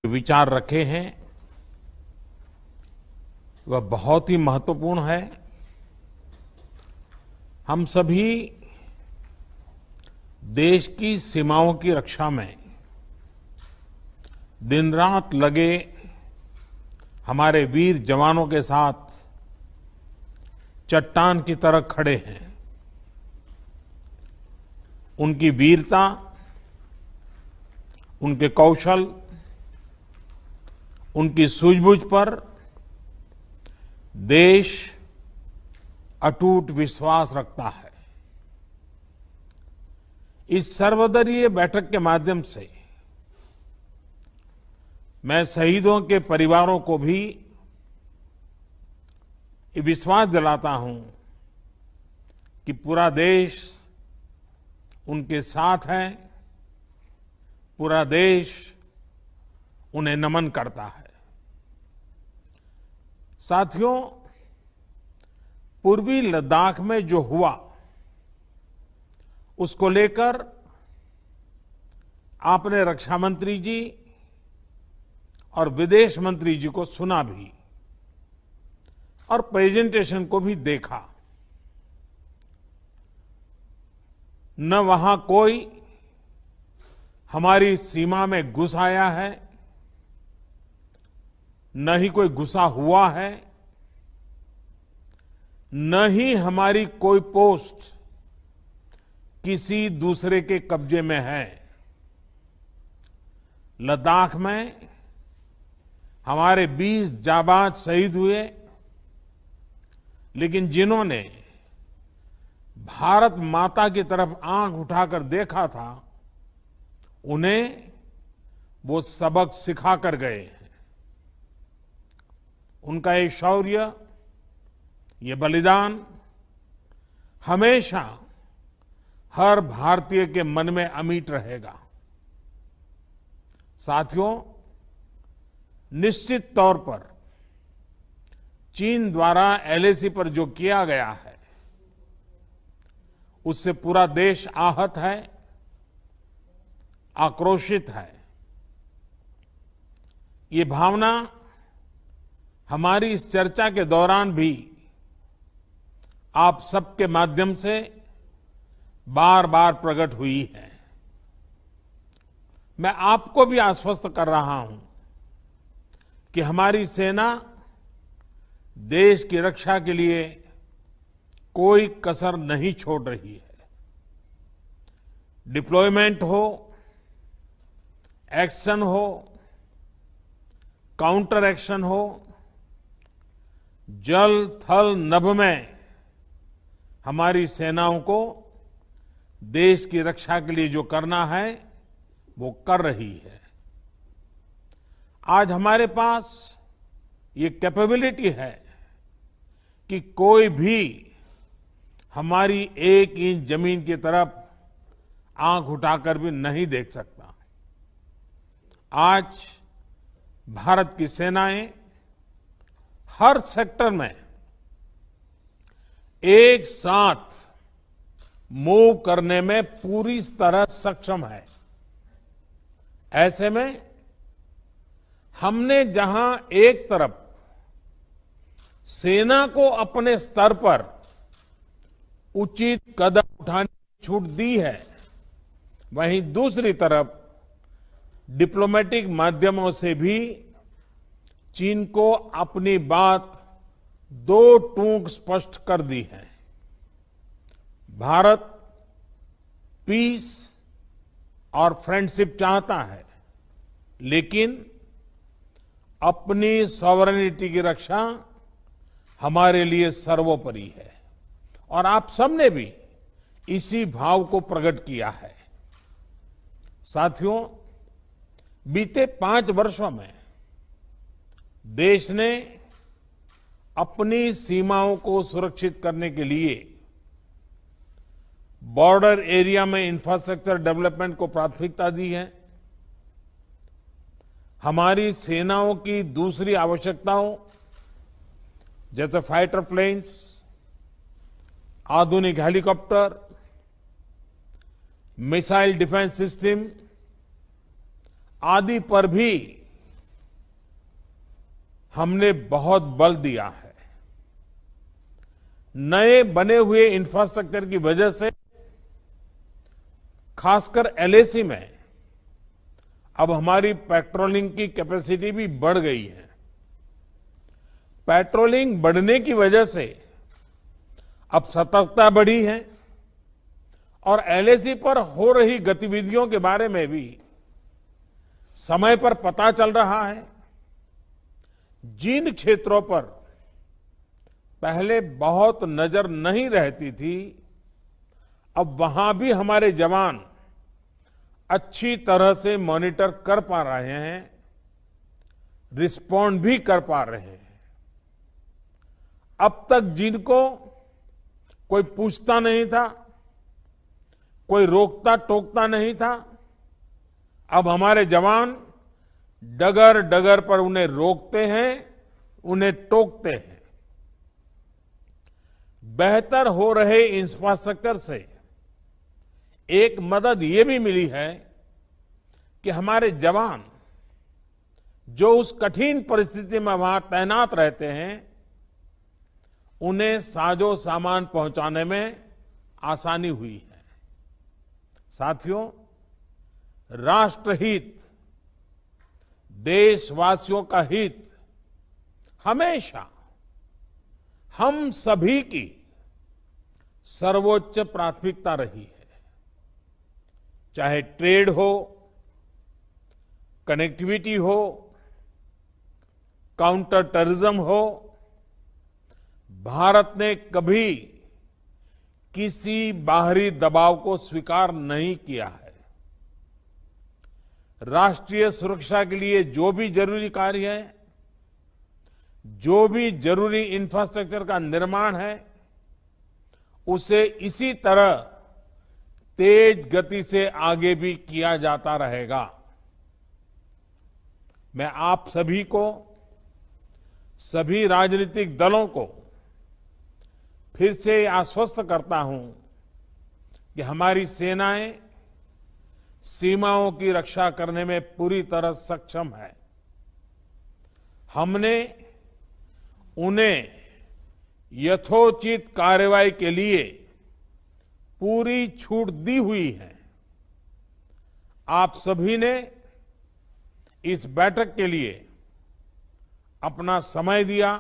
विचार रखे हैं वह बहुत ही महत्वपूर्ण है। हम सभी देश की सीमाओं की रक्षा में दिन रात लगे हमारे वीर जवानों के साथ चट्टान की तरह खड़े हैं। उनकी वीरता, उनके कौशल, उनकी सूझबूझ पर देश अटूट विश्वास रखता है। इस सर्वदलीय बैठक के माध्यम से मैं शहीदों के परिवारों को भी ये विश्वास दिलाता हूं कि पूरा देश उनके साथ है, पूरा देश उन्हें नमन करता है। साथियों, पूर्वी लद्दाख में जो हुआ उसको लेकर आपने रक्षा मंत्री जी और विदेश मंत्री जी को सुना भी और प्रेजेंटेशन को भी देखा। न वहां कोई हमारी सीमा में घुस आया है, न ही कोई घुसा हुआ है, न ही हमारी कोई पोस्ट किसी दूसरे के कब्जे में है। लद्दाख में हमारे 20 जाबाज शहीद हुए, लेकिन जिन्होंने भारत माता की तरफ आंख उठाकर देखा था, उन्हें वो सबक सिखा कर गए हैं। उनका ये शौर्य, ये बलिदान हमेशा हर भारतीय के मन में अमिट रहेगा। साथियों, निश्चित तौर पर चीन द्वारा एलएसी पर जो किया गया है उससे पूरा देश आहत है, आक्रोशित है। ये भावना हमारी इस चर्चा के दौरान भी आप सबके माध्यम से बार बार प्रकट हुई है। मैं आपको भी आश्वस्त कर रहा हूं कि हमारी सेना देश की रक्षा के लिए कोई कसर नहीं छोड़ रही है। डिप्लॉयमेंट हो, एक्शन हो, काउंटर एक्शन हो, जल थल नभ में हमारी सेनाओं को देश की रक्षा के लिए जो करना है वो कर रही है। आज हमारे पास ये कैपेबिलिटी है कि कोई भी हमारी 1 इंच जमीन की तरफ आंख उठाकर भी नहीं देख सकता। आज भारत की सेनाएं हर सेक्टर में एक साथ मूव करने में पूरी तरह सक्षम है। ऐसे में हमने जहां एक तरफ सेना को अपने स्तर पर उचित कदम उठाने की छूट दी है, वहीं दूसरी तरफ डिप्लोमेटिक माध्यमों से भी चीन को अपनी बात 2 टूक स्पष्ट कर दी है। भारत पीस और फ्रेंडशिप चाहता है, लेकिन अपनी सॉवरेनिटी की रक्षा हमारे लिए सर्वोपरि है और आप सबने भी इसी भाव को प्रकट किया है। साथियों, बीते 5 वर्षों में देश ने अपनी सीमाओं को सुरक्षित करने के लिए बॉर्डर एरिया में इंफ्रास्ट्रक्चर डेवलपमेंट को प्राथमिकता दी है। हमारी सेनाओं की दूसरी आवश्यकताओं जैसे फाइटर प्लेन्स, आधुनिक हेलीकॉप्टर, मिसाइल डिफेंस सिस्टम आदि पर भी हमने बहुत बल दिया है। नए बने हुए इंफ्रास्ट्रक्चर की वजह से खासकर एलएसी में अब हमारी पेट्रोलिंग की कैपेसिटी भी बढ़ गई है। पेट्रोलिंग बढ़ने की वजह से अब सतर्कता बढ़ी है और एलएसी पर हो रही गतिविधियों के बारे में भी समय पर पता चल रहा है। जिन क्षेत्रों पर पहले बहुत नजर नहीं रहती थी, अब वहां भी हमारे जवान अच्छी तरह से मॉनिटर कर पा रहे हैं, रिस्पॉन्ड भी कर पा रहे हैं। अब तक जिनको कोई पूछता नहीं था, कोई रोकता टोकता नहीं था, अब हमारे जवान डगर डगर पर उन्हें रोकते हैं, उन्हें टोकते हैं। बेहतर हो रहे इंफ्रास्ट्रक्चर से एक मदद ये भी मिली है कि हमारे जवान जो उस कठिन परिस्थिति में वहां तैनात रहते हैं, उन्हें साजो सामान पहुंचाने में आसानी हुई है। साथियों, राष्ट्रहित, देशवासियों का हित हमेशा हम सभी की सर्वोच्च प्राथमिकता रही है। चाहे ट्रेड हो, कनेक्टिविटी हो, काउंटर टेररिज्म हो, भारत ने कभी किसी बाहरी दबाव को स्वीकार नहीं किया है। राष्ट्रीय सुरक्षा के लिए जो भी जरूरी कार्य है, जो भी जरूरी इंफ्रास्ट्रक्चर का निर्माण है, उसे इसी तरह तेज गति से आगे भी किया जाता रहेगा। मैं आप सभी को, सभी राजनीतिक दलों को फिर से आश्वस्त करता हूं कि हमारी सेनाएं सीमाओं की रक्षा करने में पूरी तरह सक्षम है। हमने उन्हें यथोचित कार्रवाई के लिए पूरी छूट दी हुई है। आप सभी ने इस बैठक के लिए अपना समय दिया,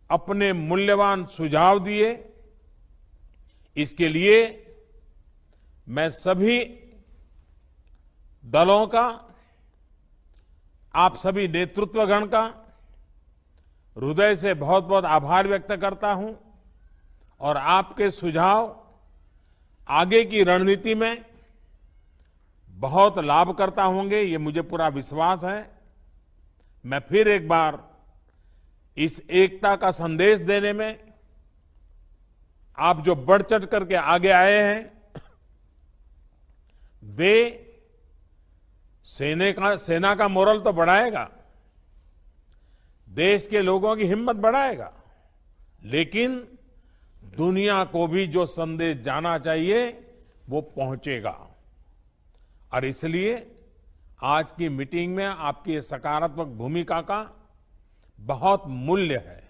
अपने मूल्यवान सुझाव दिए। इसके लिए मैं सभी दलों का, आप सभी नेतृत्वगण का हृदय से बहुत बहुत आभार व्यक्त करता हूं और आपके सुझाव आगे की रणनीति में बहुत लाभकर्ता होंगे, ये मुझे पूरा विश्वास है। मैं फिर एक बार इस एकता का संदेश देने में आप जो बढ़ चढ़ करके आगे आए हैं, वे सेना का मोरल तो बढ़ाएगा, देश के लोगों की हिम्मत बढ़ाएगा, लेकिन दुनिया को भी जो संदेश जाना चाहिए वो पहुंचेगा। और इसलिए आज की मीटिंग में आपकी सकारात्मक भूमिका का बहुत मूल्य है,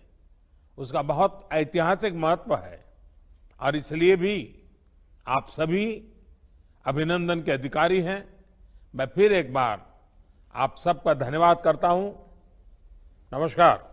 उसका बहुत ऐतिहासिक महत्व है। और इसलिए भी आप सभी अभिनंदन के अधिकारी हैं। मैं फिर एक बार आप सबका धन्यवाद करता हूं। नमस्कार।